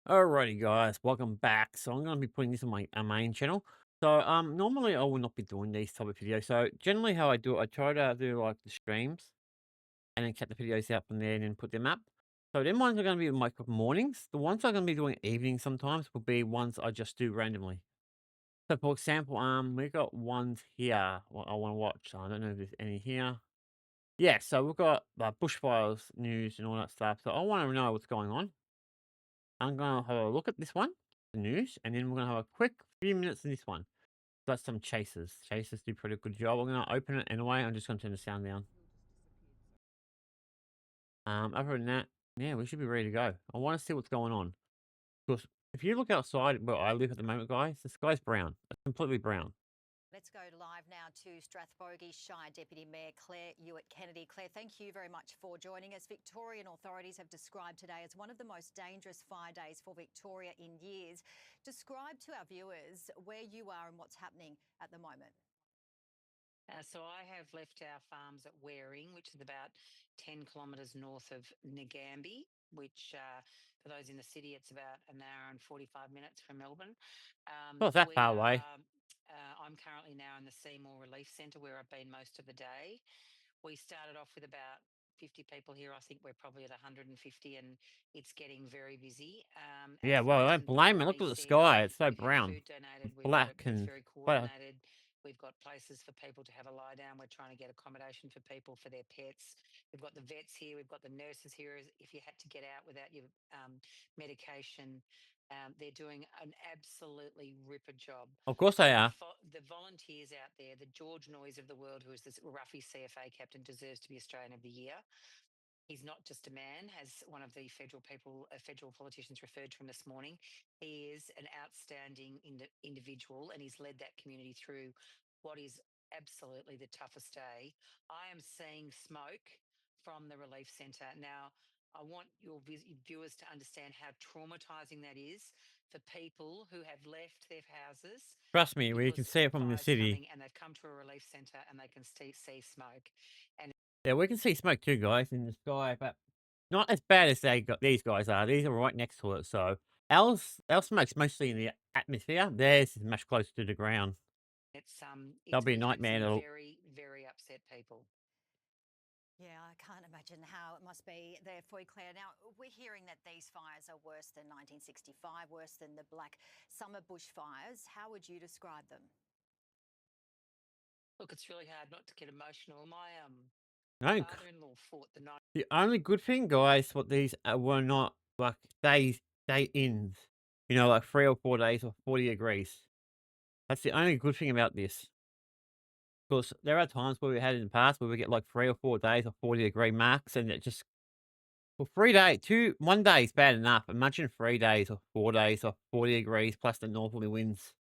Alrighty, guys, welcome back. So I'm going to be putting this on my main channel. So normally I will not be doing these type of videos. So generally, how I do it, I try to do like the streams and then cut the videos out from there and then put them up. So them ones are going to be my mornings. The ones I'm going to be doing evenings sometimes will be ones I just do randomly. So for example, we got ones here. What I want to watch. So I don't know if there's any here. Yeah, so we've got bushfires news and all that stuff. So I want to know what's going on. I'm gonna have a look at this one, the news, and then we're gonna have a quick few minutes in this one. Got some chasers. Chasers do pretty good job. I'm gonna open it anyway. I'm just gonna turn the sound down. Other than that, yeah, we should be ready to go. I want to see what's going on. Because if you look outside where I live at the moment, guys, the sky's brown. It's completely brown. Let's go live now to Strathbogie Shire Deputy Mayor Claire Hewitt-Kennedy. Claire, thank you very much for joining us. Victorian authorities have described today as one of the most dangerous fire days for Victoria in years. Describe to our viewers where you are and what's happening at the moment. So I have left our farms at Waring, which is about 10 kilometres north of Nagambie, which for those in the city, it's about an hour and 45 minutes from Melbourne. Not that far away. I'm currently now in the Seymour Relief Centre where I've been most of the day. We started off with about 50 people here. I think we're probably at 150 and it's getting very busy. Our Yeah, well, I frozen don't blame it. Look relief at the there, sky. It's so we've had brown. food donated. It's black It's and very well, coordinated. We've got places for people to have a lie down. We're trying to get accommodation for people for their pets. We've got the vets here. We've got the nurses here. If you had to get out without your medication, they're doing an absolutely ripper job. of course they are. The volunteers out there, the George Noyes of the world, who is this Ruffy CFA captain, deserves to be Australian of the Year. He's not just a man, as one of the federal politicians referred to him this morning. He is an outstanding individual, and he's led that community through what is absolutely the toughest day. I am seeing smoke from the relief centre now. I want your viewers to understand how traumatising that is for people who have left their houses Trust me, we can because see the it from the fire's city. coming, and they've come to a relief centre and they can see smoke. And Yeah, we can see smoke too, guys, in the sky, but not as bad as they got these guys are. These are right next to it, so our smoke's mostly in the atmosphere. Theirs is much closer to the ground. That'll It's be a had nightmare. some That'll, very, very upset people. Yeah, I can't imagine how it must be there for you, Claire. Now, we're hearing that these fires are worse than 1965, worse than the Black Summer bushfires. How would you describe them? Look, it's really hard not to get emotional. My no, father-in-law fought the night. the only good thing, guys, what these were not like day ins. You know, like 3 or 4 days or 40 degrees. That's the only good thing about this. Because there are times where we had in the past where we get like 3 or 4 days of 40-degree marks, and it just well, 3 days, 1 day is bad enough. Imagine 3 days or 4 days of 40 degrees plus the northerly winds.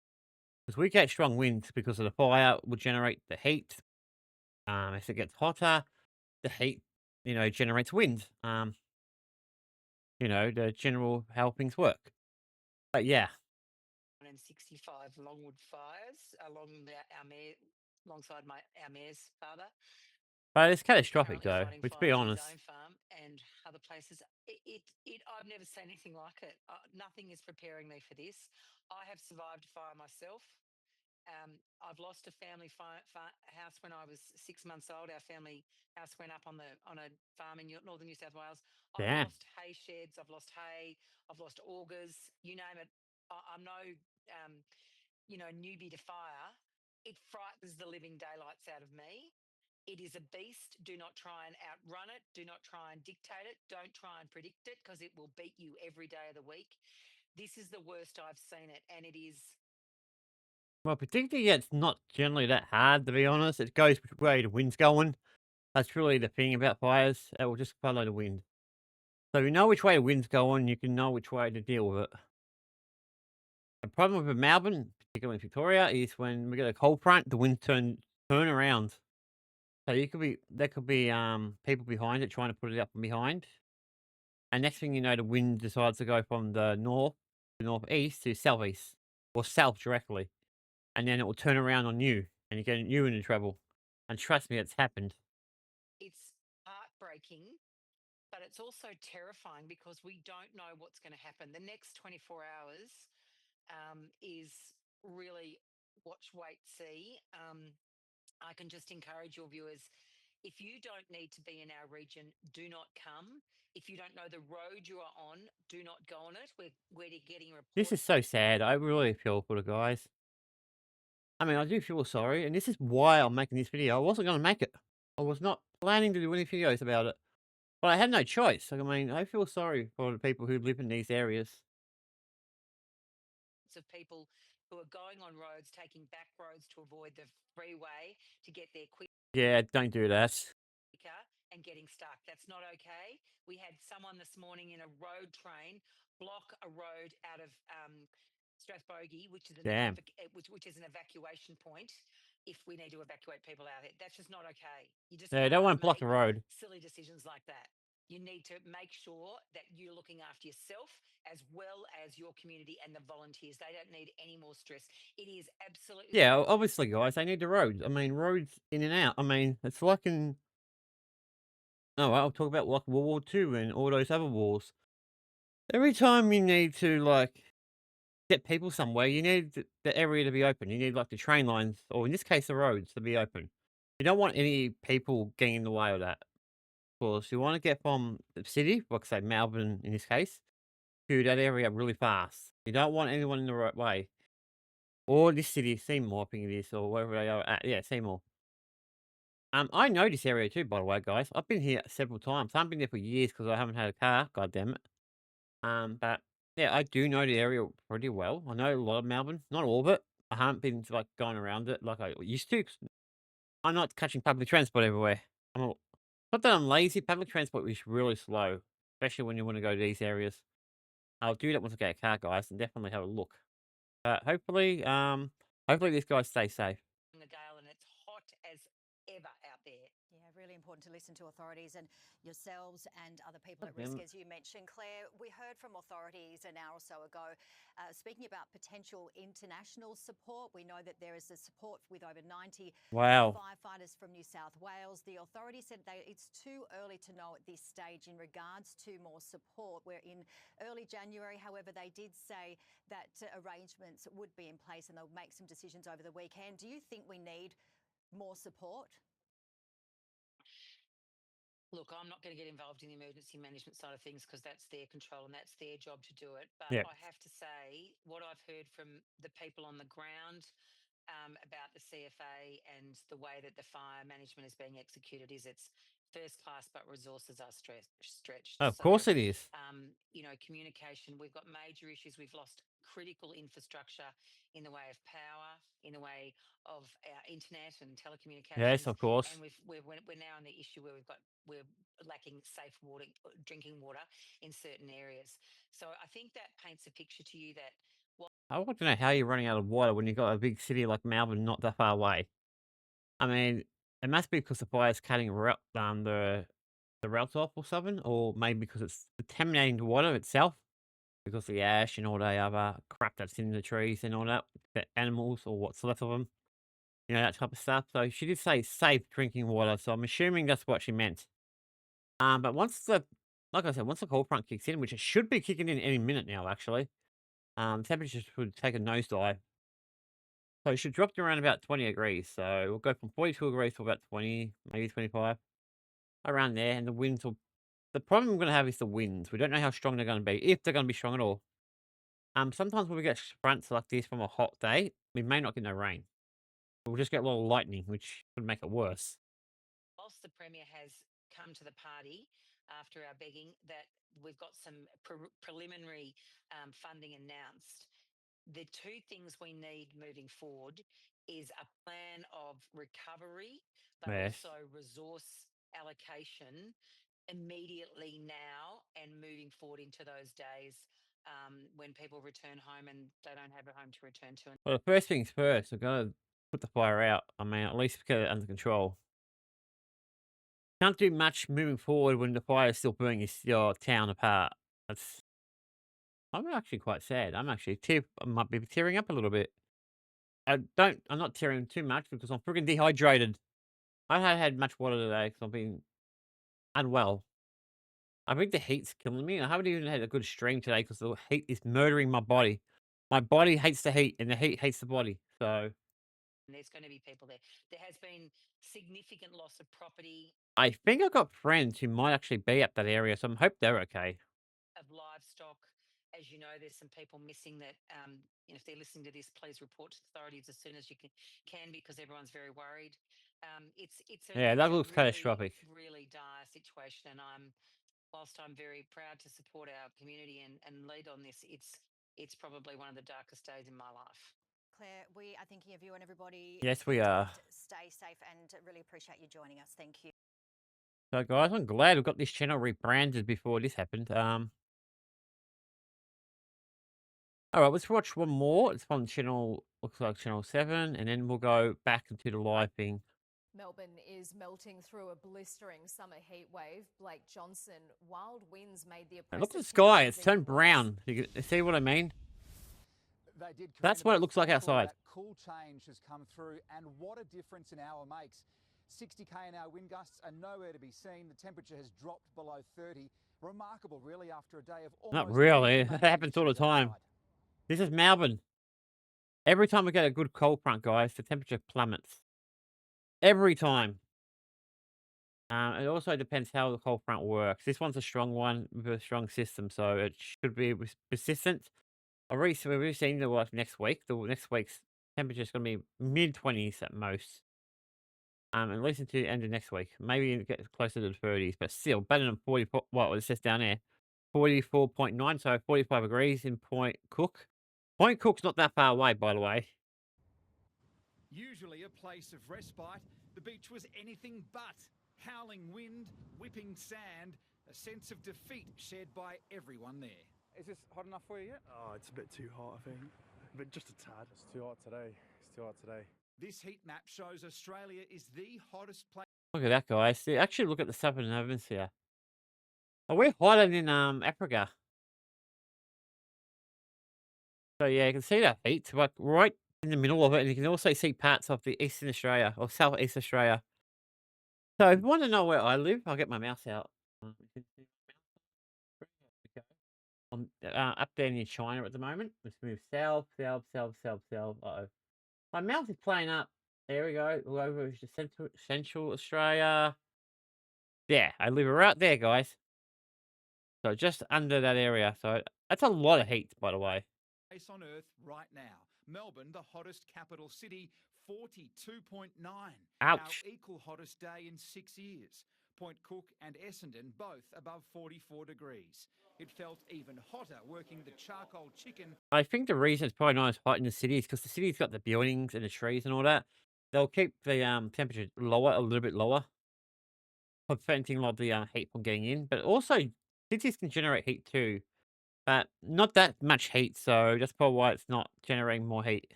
Because we get strong winds because of the fire will generate the heat. As it gets hotter, the heat, generates wind. The general how things work. But yeah, 65 Longwood fires alongside our mayor's father. but it's catastrophic Currently though. fighting Let's be fires at his honest. own farm and other places. I've never seen anything like it. Nothing is preparing me for this. I have survived fire myself. I've lost a family house when I was 6 months old. Our family house went up on a farm in northern New South Wales. I've Damn. lost hay sheds. I've lost hay. I've lost augers. You name it. I'm no, newbie to fire. It frightens the living daylights out of me. It is a beast. Do not try and outrun it. Do not try and dictate it. Don't try and predict it because it will beat you every day of the week. This is the worst I've seen it, and it is. Well, predicting it's not generally that hard, to be honest. It goes which way the wind's going. That's really the thing about fires. It will just follow the wind. So you know which way the wind's going, you can know which way to deal with it. The problem with Melbourne, particularly in Victoria, is when we get a cold front, the wind turn around. So there could be people behind it trying to put it up from behind. And next thing you know, the wind decides to go from the north to northeast to southeast or south directly. And then it will turn around on you and you get you into trouble. And trust me, it's happened. It's heartbreaking, but but it's also terrifying because we don't know what's going to happen. The next 24 hours is really watch, wait, see. I can just encourage your viewers, if you don't need to be in our region, do not come. If you don't know the road you are on, do not go on it. We're getting This is reports so sad. I really feel for the guys. I mean, I do feel sorry, and this is why I'm making this video. I wasn't gonna make it. I was not planning to do any videos about it, but I had no choice. Like, I mean, I feel sorry for the people who live in these areas. of people who are going on roads, taking back roads to avoid the freeway to get there Yeah, don't do that. quicker and getting stuck. That's not okay. We had someone this morning in a road train block a road out of Strathbogie, Damn. which is an evacuation point. If we need to evacuate people out, that's just not okay. You just Yeah, don't can't want to block the make road. silly decisions like that. You need to make sure that you're looking after yourself as well as your community and the volunteers. They don't need any more stress. It is absolutely Yeah, obviously, guys, they need the roads. I mean, roads in and out. I mean, it's like in. Oh, I'll talk about like World War II and all those other wars. Every time you need to like get people somewhere, you need the area to be open. You need like the train lines, or in this case, the roads to be open. You don't want any people getting in the way of that. Of course, you want to get from the city, like say Melbourne in this case, to that area really fast. You don't want anyone in the right way. Or this city, Seymour, I think it is, or wherever they are at. Yeah, Seymour. I know this area too, by the way, guys. I've been here several times. I haven't been there for years because I haven't had a car. God damn it. But yeah, I do know the area pretty well. I know a lot of Melbourne, not all of it. I haven't been like going around it like I used to. 'Cause I'm not catching public transport everywhere. Not that I'm lazy. Public transport is really slow, especially when you want to go to these areas. I'll do that once I get a car, guys, and definitely have a look. Hopefully these guys stay safe. the gale and it's hot as ever out there. Yeah, really important to listen to authorities and yourselves and other people God at damn risk, it. as you mentioned. Claire, we heard from authorities an hour or so ago speaking about potential international support. We know that there is a support with over 90 Wow. firefighters from New South Wales. The authority said it's too early to know at this stage in regards to more support. We're in early January. However, they did say that arrangements would be in place and they'll make some decisions over the weekend. Do you think we need more support? Look, I'm not going to get involved in the emergency management side of things because that's their control and that's their job to do it. But Yeah. I have to say, what I've heard from the people on the ground about the CFA and the way that the fire management is being executed is it's first class, but resources are stretched. Of So, course it is. communication, we've got major issues. We've lost critical infrastructure in the way of power, in the way of our internet and Yes, telecommunications, of course. and we're now in the issue where we're lacking safe water, drinking water in certain areas. So I think that paints a picture to you that I want to know how you're running out of water when you've got a big city like Melbourne not that far away. I mean, it must be because the fire's cutting the routes off or something, or maybe because it's contaminating the water itself because of the ash and all the other crap that's in the trees and all that, the animals or what's left of them, that type of stuff. So she did say safe drinking water, so I'm assuming that's what she meant. But like I said, once the cold front kicks in, which it should be kicking in any minute now, actually, temperatures should take a nosedive. So it should drop to around about 20 degrees. So we'll go from 42 degrees to about 20, maybe 25, around there. And the problem we're going to have is the winds. We don't know how strong they're going to be, if they're going to be strong at all. Sometimes when we get fronts like this from a hot day, we may not get no rain. We'll just get a little lightning, which would make it worse. whilst the Premier has come to the party after our begging that we've got some preliminary funding announced, the two things we need moving forward is a plan of recovery, but Yes. also resource allocation immediately now and moving forward into those days when people return home and they don't have a home to return to. Well, the first things first, we're going to put the fire out. I mean, at least get it under control. Can't do much moving forward when the fire is still burning your town apart. I'm actually quite sad. I might be tearing up a little bit. I'm not tearing too much because I'm freaking dehydrated. I haven't had much water today because I've been unwell. I think the heat's killing me. I haven't even had a good stream today because the heat is murdering my body. My body hates the heat, and the heat hates the body. So And there's going to be people there. There has been significant loss of property, I think I've got friends who might actually be at that area, so I hope they're okay. of livestock. As you know, there's some people missing that. If they're listening to this, please report to the authorities as soon as you can because everyone's very worried. Yeah, It's that a looks really catastrophic. really dire situation, and whilst I'm very proud to support our community and lead on this, it's probably one of the darkest days in my life. Claire, we are thinking of you and everybody Yes, we are. affected. Stay safe and really appreciate you joining us. Thank you. So, guys, I'm glad we've got this channel rebranded before this happened. All right, let's watch one more. It's on channel, looks like channel 7, and then we'll go back into the live thing. Melbourne is melting through a blistering summer heat wave. Blake Johnson, wild winds made the And look oppressive at the sky, it's conditions turned even worse. brown. You see what I mean? They did. That's Karina, what it but looks like thankfully outside. That cool change has come through, and what a difference an hour makes. 60 km/h wind gusts are nowhere to be seen. The temperature has dropped below 30. Remarkable, really, after a day of almost Not really. extreme That happens all the conditions time. outside. This is Melbourne. Every time we get a good cold front, guys, the temperature plummets. Every time. It also depends how the cold front works. This one's a strong one with a strong system, so it should be persistent. We've seen the like next week. The next week's temperature is going to be mid-20s at most. At least until the end of next week. Maybe it gets closer to the 30s, but still better than 44. What it says down there, 44.9, so 45 degrees in Point Cook. Point Cook's not that far away, by the way. Usually a place of respite, the beach was anything but. Howling wind, whipping sand, a sense of defeat shared by everyone there. Is this hot enough for you yet? Oh, it's a bit too hot, I think. But just a tad. It's too hot today. It's too hot today. This heat map shows Australia is the hottest place. Look at that, guys. See, actually, look at the southern hemisphere. Oh, we're hotter than Africa. So yeah, you can see that heat, like right in the middle of it, and you can also see parts of the Eastern Australia or Southeast Australia. So if you want to know where I live, I'll get my mouse out. You can see my mouse. I'm up there near China at the moment. Let's move south, south, south, south, south. Uh-oh. My mouse is playing up. There we go. All over to Central Australia. Yeah, I live right there, guys. So just under that area. So that's a lot of heat, by the way. Place on Earth right now. Melbourne, the hottest capital city, 42.9. Ouch. Our equal hottest day in 6 years. Point Cook and Essendon both above 44 degrees. It felt even hotter working the charcoal chicken. I think the reason it's probably not as hot in the city is because the city's got the buildings and the trees and all that. They'll keep the temperature lower, a little bit lower, preventing a lot of the heat from getting in. But also, cities can generate heat too, but not that much heat. So that's probably why it's not generating more heat.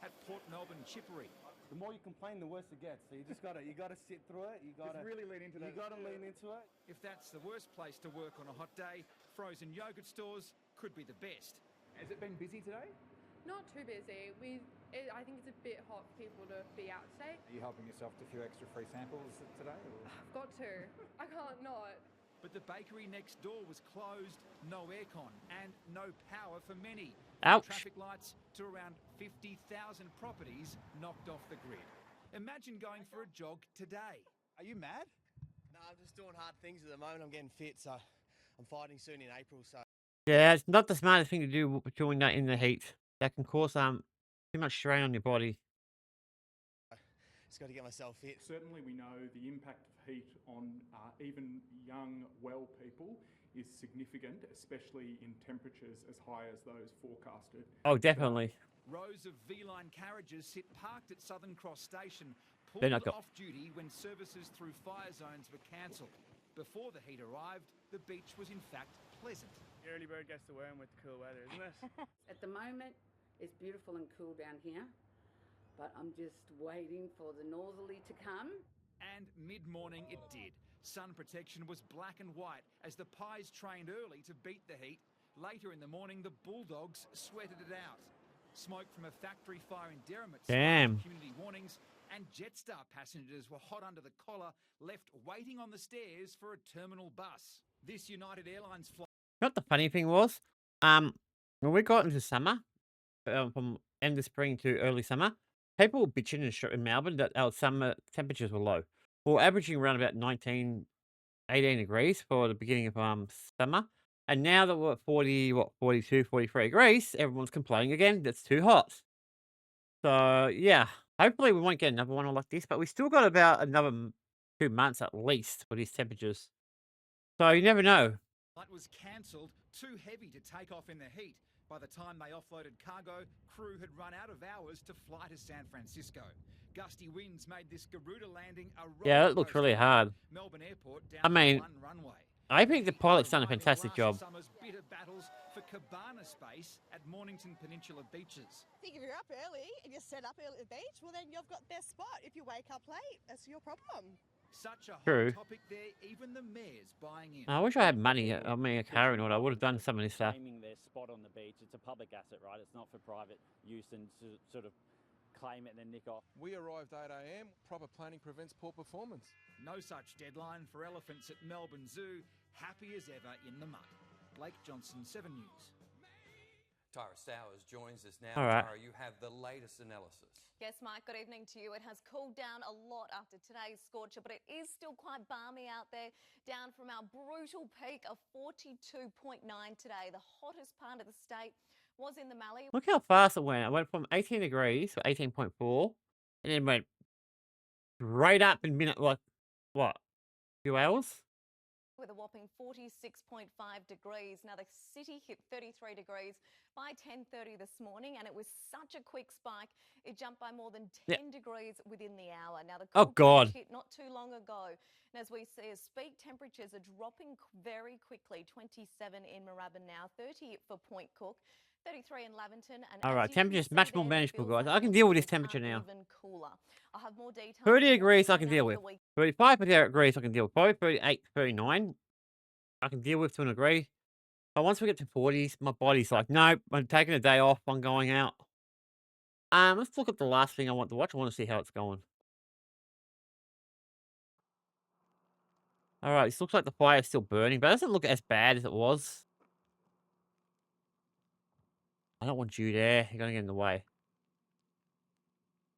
At Port Melbourne Chippery. The more you complain, the worse it gets. So you gotta sit through it. You gotta really lean into that. You gotta lean into it. If that's the worst place to work on a hot day, frozen yogurt stores could be the best. Has it been busy today? Not too busy. I think it's a bit hot for people to be out today. Are you helping yourself to a few extra free samples today? Or? I've got to. I can't not. But the bakery next door was closed, no aircon and no power for many. Ouch. Traffic lights to around 50,000 properties knocked off the grid. Imagine going for a jog today. Are you mad? No, I'm just doing hard things at the moment. I'm getting fit, so I'm fighting soon in April. So Yeah, it's not the smartest thing to do doing that in the heat. That can cause too much strain on your body. just got to get myself fit. Certainly we know the impact of heat on even young, well people is significant, especially in temperatures as high as those forecasted. Oh, definitely. Rows of V-line carriages sit parked at Southern Cross Station, They're pulled not off duty when services through fire zones were cancelled. Before the heat arrived, the beach was in fact pleasant. The early bird gets the worm with the cool weather, isn't it? At the moment, it's beautiful and cool down here, but I'm just waiting for the northerly to come. And mid-morning it did. Sun protection was black and white as the Pies trained early to beat the heat. Later in the morning, the Bulldogs sweated it out. Smoke from a factory fire in Derrimut Damn. community warnings, and Jetstar passengers were hot under the collar, left waiting on the stairs for a terminal bus. This United Airlines flight. You know what the funny thing was? When we got into summer, from end of spring to early summer, people were bitching in Melbourne that our summer temperatures were low. We're averaging around about 19, 18 degrees for the beginning of summer. And now that we're at 40, 42, 43 degrees, everyone's complaining again. That's too hot. So, yeah, hopefully we won't get another one like this, but we still got about another 2 months at least for these temperatures. So you never know. Flight was cancelled, too heavy to take off in the heat. By the time they offloaded cargo, crew had run out of hours to fly to San Francisco. Gusty winds made this Garuda landing a Yeah, that looks really hard. Melbourne Airport down I mean, one runway. I think the pilot's done a Arriving fantastic last job. Summer's bitter battles for cabana space at Mornington Peninsula beaches. I think if you're up early and you're set up early at the beach, well then you've got best spot. If you wake up late, that's your problem. Such a hot True. topic there, even the mayor's buying in. I wish I had money. I mean, a car and all. I would have done some of this stuff. Claiming their spot on the beach. It's a public asset, right? It's not for private use and to sort of claim it and then nick off. We arrived 8 a.m. Proper planning prevents poor performance. No such deadline for elephants at Melbourne Zoo. Happy as ever in the mud. Blake Johnson, 7 News. Tara Stowers joins us now. All right. Tara, you have the latest analysis. Yes, Mike, good evening to you. It has cooled down a lot after today's scorcher, but it is still quite balmy out there, down from our brutal peak of 42.9 today. The hottest part of the state was in the Mallee. Look how fast it went. I went from 18 degrees to 18.4, and then went right up in minute, like, what, few hours? With a whopping 46.5 degrees. Now, the city hit 33 degrees by 10:30 this morning, and it was such a quick spike. It jumped by more than 10 degrees within the hour. Now, the Oh, cool God. hit not too long ago. And as we see, as speak temperatures are dropping very quickly. 27 in Moorabbin now, 30 for Point Cook, 33 in Lavington. And All as right, you can temperature's see much more there, manageable, feels guys. I like can the deal with this temperatures temperature are now. even cooler. I'll have more details. 30 on what's degrees I can coming deal up with. the week. 35 degrees I can deal with. Probably 38, 39 I can deal with to an degree. But once we get to 40s, my body's like, nope, I'm taking a day off. I'm going out. Let's look at the last thing I want to watch. I want to see how it's going. All right, this looks like the fire is still burning, but it doesn't look as bad as it was. I don't want you there. You're gonna get in the way.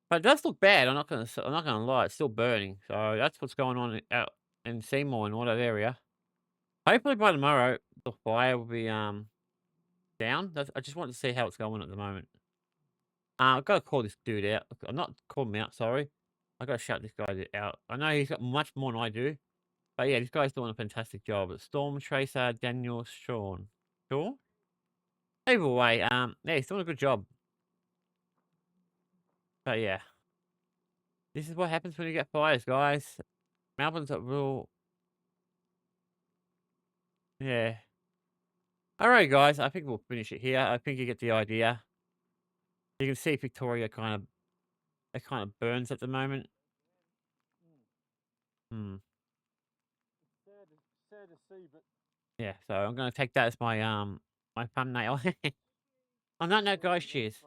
But it does look bad. I'm not gonna lie. It's still burning. So that's what's going on out in Seymour and all that area. Hopefully by tomorrow the fire will be down. I just want to see how it's going at the moment. I've got to call this dude out. I'm not calling him out. Sorry. I got to shout this guy out. I know he's got much more than I do. But yeah, this guy's doing a fantastic job. Storm Tracer Daniel Sean. Sure? Either way, yeah, he's doing a good job. But yeah. This is what happens when you get fires, guys. Melbourne's a real... Yeah. Alright, guys. I think we'll finish it here. I think you get the idea. You can see Victoria it kind of burns at the moment. Sad to see, but Yeah, so I'm going to take that as my my thumbnail. On that note, guys, cheers.